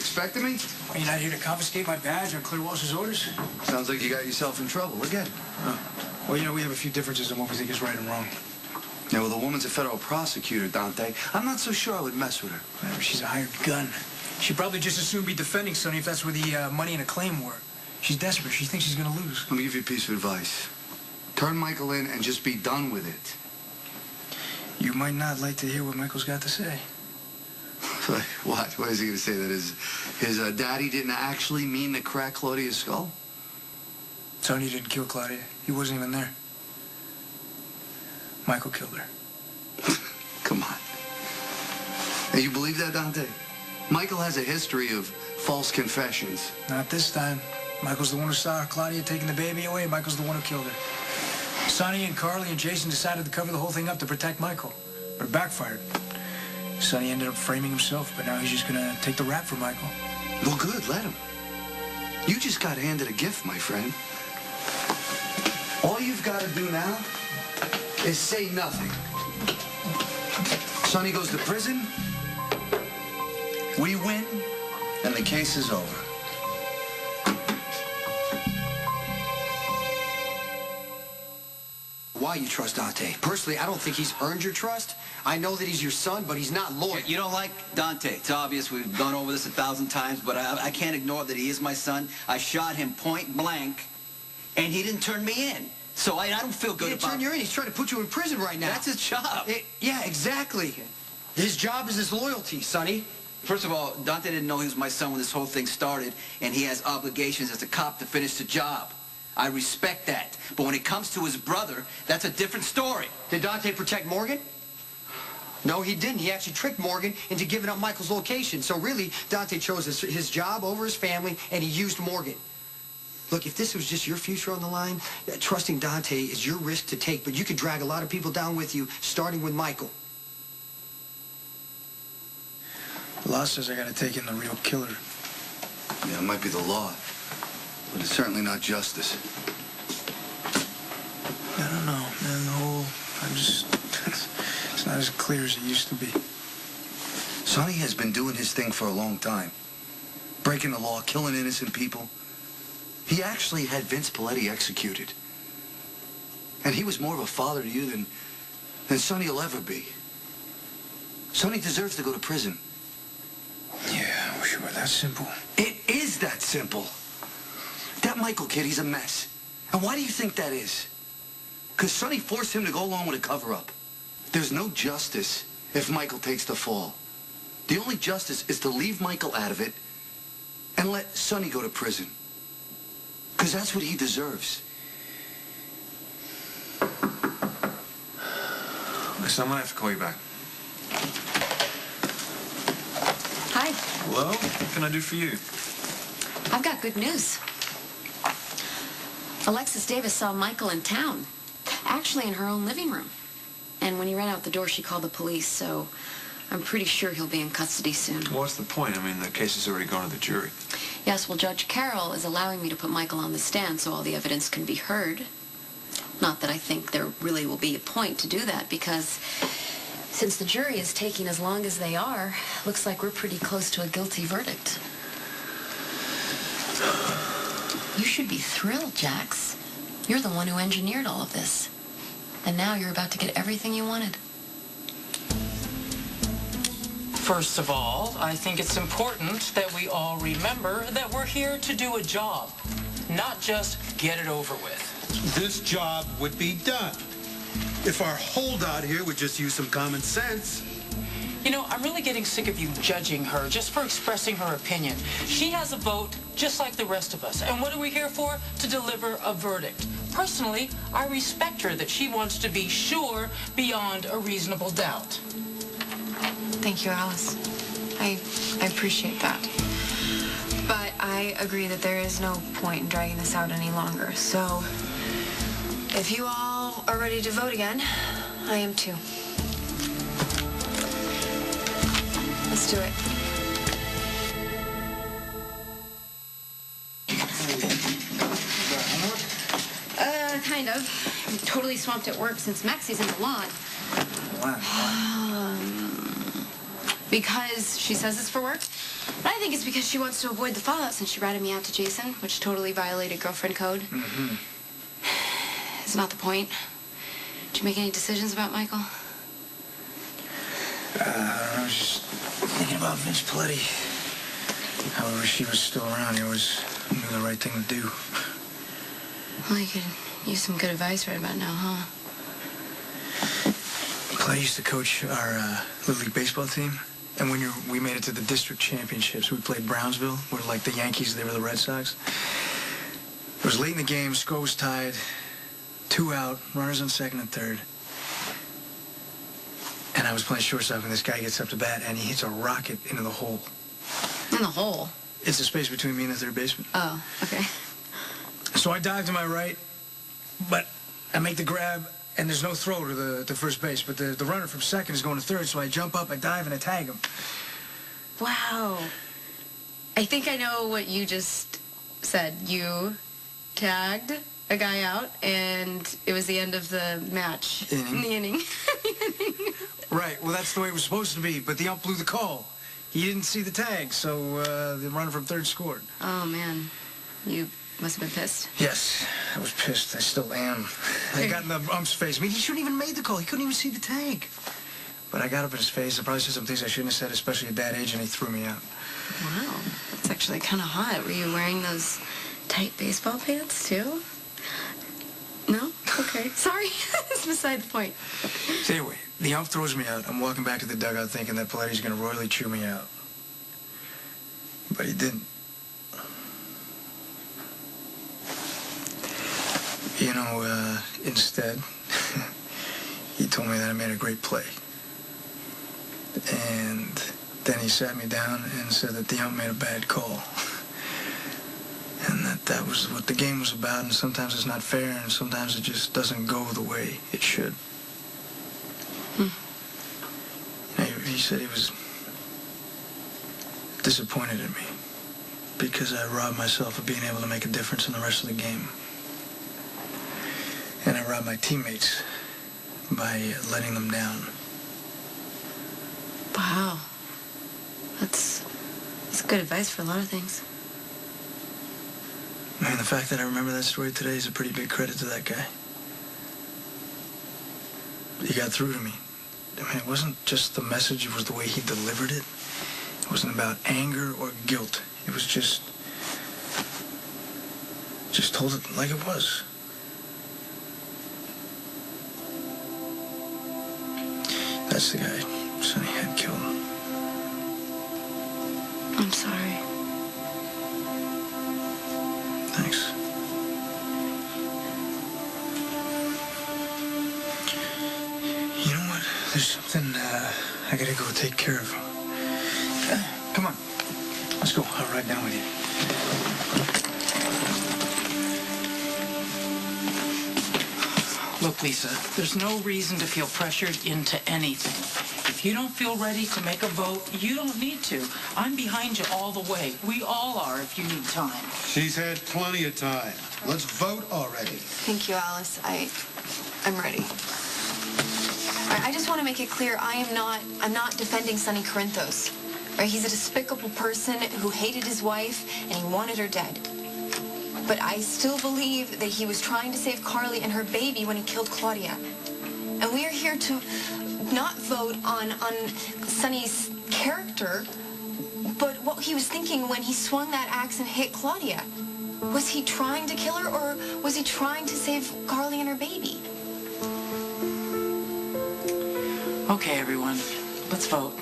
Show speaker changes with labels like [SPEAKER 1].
[SPEAKER 1] expecting me?
[SPEAKER 2] Are you not here to confiscate my badge or clear Walsh's orders?
[SPEAKER 1] Sounds like you got yourself in trouble again.
[SPEAKER 2] Well, you know, we have a few differences on what we think is right and wrong.
[SPEAKER 1] Yeah, well, the woman's a federal prosecutor, Dante. I'm not so sure I would mess with her.
[SPEAKER 2] Whatever, she's a hired gun. She'd probably just as soon be defending Sonny if that's where the money and acclaim were. She's desperate. She thinks she's gonna lose.
[SPEAKER 1] Let me give you a piece of advice. Turn Michael in and just be done with it.
[SPEAKER 2] You might not like to hear what Michael's got to say.
[SPEAKER 1] What? What is he going to say? That his daddy didn't actually mean to crack Claudia's skull?
[SPEAKER 2] Sonny didn't kill Claudia. He wasn't even there. Michael killed her.
[SPEAKER 1] Come on. Hey, you believe that, Dante? Michael has a history of false confessions.
[SPEAKER 2] Not this time. Michael's the one who saw Claudia taking the baby away. Michael's the one who killed her. Sonny and Carly and Jason decided to cover the whole thing up to protect Michael. But it backfired. Sonny ended up framing himself, but now he's just gonna take the rap for Michael.
[SPEAKER 1] Well, good, let him. You just got handed a gift, my friend. All you've got to do now is say nothing. Sonny goes to prison, we win, and the case is over.
[SPEAKER 3] Why you trust Dante? Personally, I don't think he's earned your trust. I know that he's your son, but he's not loyal.
[SPEAKER 4] You don't like Dante. It's obvious. We've gone over this 1,000 times, but I can't ignore that he is my son. I shot him point blank, and he didn't turn me in. So I don't feel good about...
[SPEAKER 3] He didn't turn you in. He's trying to put you in prison right now.
[SPEAKER 4] That's his job.
[SPEAKER 3] Yeah, exactly. His job is his loyalty, Sonny.
[SPEAKER 4] First of all, Dante didn't know he was my son when this whole thing started, and he has obligations as a cop to finish the job. I respect that. But when it comes to his brother, that's a different story.
[SPEAKER 3] Did Dante protect Morgan? No, he didn't. He actually tricked Morgan into giving up Michael's location. So really, Dante chose his job over his family, and he used Morgan. Look, if this was just your future on the line, trusting Dante is your risk to take, but you could drag a lot of people down with you, starting with Michael.
[SPEAKER 2] The law says I gotta take in the real killer.
[SPEAKER 1] Yeah, it might be the law, but it's certainly not justice.
[SPEAKER 2] I don't know, man. It's not as clear as it used to be.
[SPEAKER 1] Sonny has been doing his thing for a long time. Breaking the law, killing innocent people. He actually had Vince Paletti executed. And he was more of a father to you than Sonny will ever be. Sonny deserves to go to prison.
[SPEAKER 2] Yeah, I wish it were that simple.
[SPEAKER 1] It is that simple. That Michael kid, he's a mess. And why do you think that is? Because Sonny forced him to go along with a cover-up. There's no justice if Michael takes the fall. The only justice is to leave Michael out of it and let Sonny go to prison. Because that's what he deserves.
[SPEAKER 5] Listen, I'm gonna have to call you back.
[SPEAKER 6] Hi.
[SPEAKER 5] Hello? What can I do for you?
[SPEAKER 6] I've got good news. Alexis Davis saw Michael in town, actually in her own living room. And when he ran out the door, she called the police, so I'm pretty sure he'll be in custody soon.
[SPEAKER 5] Well, what's the point? I mean, the case has already gone to the jury.
[SPEAKER 6] Yes, well, Judge Carroll is allowing me to put Michael on the stand so all the evidence can be heard. Not that I think there really will be a point to do that, because since the jury is taking as long as they are, looks like we're pretty close to a guilty verdict. You should be thrilled, Jax. You're the one who engineered all of this. And now you're about to get everything you wanted.
[SPEAKER 7] First of all, I think it's important that we all remember that we're here to do a job, not just get it over with.
[SPEAKER 8] This job would be done if our holdout here would just use some common sense.
[SPEAKER 7] You know, I'm really getting sick of you judging her just for expressing her opinion. She has a vote just like the rest of us. And what are we here for? To deliver a verdict. Personally, I respect her that she wants to be sure beyond a reasonable doubt.
[SPEAKER 9] Thank you, Alice. I appreciate that. But I agree that there is no point in dragging this out any longer. So, if you all are ready to vote again, I am too. Let's do it.
[SPEAKER 6] Kind of. I'm totally swamped at work since Maxie's in the lawn. Because she says it's for work? But I think it's because she wants to avoid the fallout since she ratted me out to Jason, which totally violated girlfriend code.
[SPEAKER 2] Mm-hmm.
[SPEAKER 6] It's not the point. Did you make any decisions about Michael?
[SPEAKER 2] I was just thinking about Vince Paletti. However, she was still around. He always knew the right thing to do.
[SPEAKER 6] Well, you could use some good advice right about now, huh?
[SPEAKER 2] Paletti used to coach our Little League baseball team. And when we made it to the district championships, we played Brownsville. We're like the Yankees, they were the Red Sox. It was late in the game, score was tied, 2 out, runners on second and third. And I was playing shortstop, and this guy gets up to bat, and he hits a rocket into the hole.
[SPEAKER 6] In the hole?
[SPEAKER 2] It's the space between me and the third baseman.
[SPEAKER 6] Oh, okay.
[SPEAKER 2] So I dive to my right, but I make the grab, and there's no throw to the first base. But the runner from second is going to third, so I jump up, I dive, and I tag him.
[SPEAKER 6] Wow. I think I know what you just said. You tagged a guy out, and it was the end of the match.
[SPEAKER 2] Inning.
[SPEAKER 6] The inning.
[SPEAKER 2] Right, well, that's the way it was supposed to be, but the ump blew the call. He didn't see the tag, so the runner from third scored.
[SPEAKER 6] Oh, man. You must have been pissed.
[SPEAKER 2] Yes, I was pissed. I still am. I got in the ump's face. I mean, he shouldn't even made the call. He couldn't even see the tag. But I got up in his face. I probably said some things I shouldn't have said, especially at that age, and he threw me out.
[SPEAKER 6] Wow. That's actually kind of hot. Were you wearing those tight baseball pants, too? No? Okay. Sorry. It's beside the point.
[SPEAKER 2] So anyway, the ump throws me out. I'm walking back to the dugout thinking that Paletti's going to royally chew me out. But he didn't. You know, instead, he told me that I made a great play. And then he sat me down and said that the ump made a bad call. And that was what the game was about, and sometimes it's not fair, and sometimes it just doesn't go the way it should. He said he was disappointed in me because I robbed myself of being able to make a difference in the rest of the game. And I robbed my teammates by letting them down.
[SPEAKER 6] Wow. That's good advice for a lot of things.
[SPEAKER 2] I mean, the fact that I remember that story today is a pretty big credit to that guy. He got through to me. I mean, it wasn't just the message, it was the way he delivered it. It wasn't about anger or guilt. It was just told it like it was. That's the guy Sonny had killed.
[SPEAKER 6] I'm sorry.
[SPEAKER 2] Thanks. You know what? There's something I gotta go take care of. Come on. Let's go. I'll ride down with you.
[SPEAKER 7] Look, Lisa, there's no reason to feel pressured into anything. If you don't feel ready to make a vote, you don't need to. I'm behind you all the way. We all are if you need time.
[SPEAKER 8] She's had plenty of time. Let's vote already.
[SPEAKER 9] Thank you, Alice. I'm ready. I just want to make it clear, I'm not defending Sonny Corinthos. Right? He's a despicable person who hated his wife and he wanted her dead. But I still believe that he was trying to save Carly and her baby when he killed Claudia. And we are here to not vote on Sonny's character, but what he was thinking when he swung that axe and hit Claudia. Was he trying to kill her, or was he trying to save Carly and her baby?
[SPEAKER 7] Okay, everyone, let's vote.